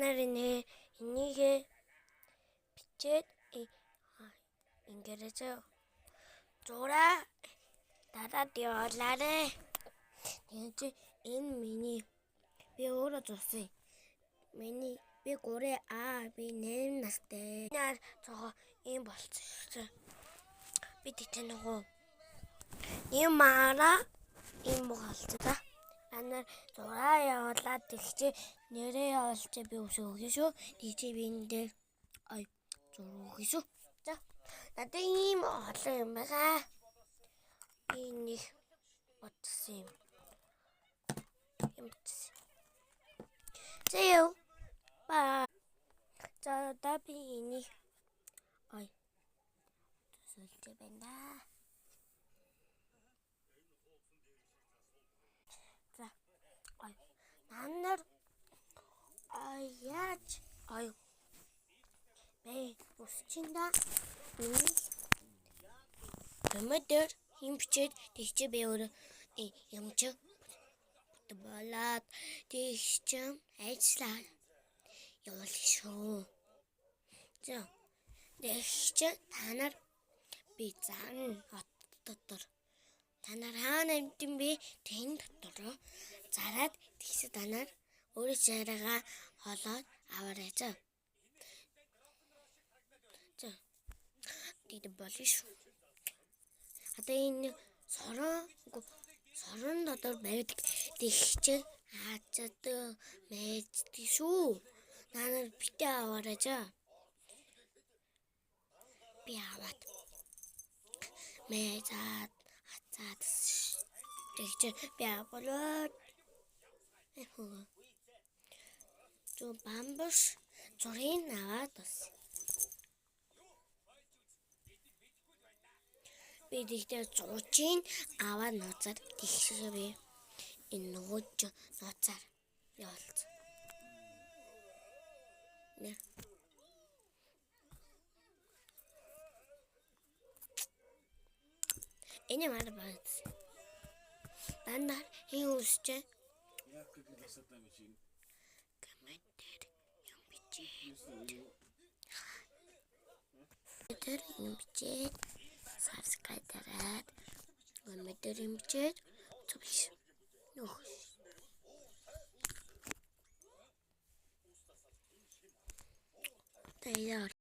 нар энийг бичээд ингээд зураа дараад явуулаарэ. Тэгээд энэ миний би өөрөө зурсан. Би 3А би 8 настай. Наар цоо ийм болчихсон. Би тэгтээ нөгөө юмараа ийм болчихсон. Анаар зураа явуулаад тэгчээ нэрээ явуулчаа би өсөө өгье шүү. Тэгчээ би энэ дээр зураг өгье шүү. За надад ийм олон юм байгаа. Би нэг бодсон юм. See you. Bye. За би энийг төсөлж байна. За нар яаж бэ усчинда өмөдөр хим бичээд тэгчээ би өөрөө юмч болоод тэгчээ ажиллаа явуулах шүү. За тэгчээ та нар би зан хот дотор та нар хаана амтэн бэ тэн дотор зараад тэгчээ та нар өөрөө царайгаа холоод аваарай. За тийм болно шүү. Одоо энэ сорон дотор байдаг тэгчээ хаацад мэддэг шүү. Нанар битээ аваарай. За би аваад мэдээд хацаад тэгчээ би аваад зо бамбус зургийг аваад бас би тэгтээ зурчин аваад нууцаар тэгшээ би энэ нөгөөч нууцаар явуулсан. Энэ мар бац. Дандаа хин үсчээ. Яг гэж насаатай юм чинь. Комментэр юм бичээ. Тэр юм бичээ. Subscribe дараад. Комментэр юм бичээ. Зүгш. Нөх. Тэяар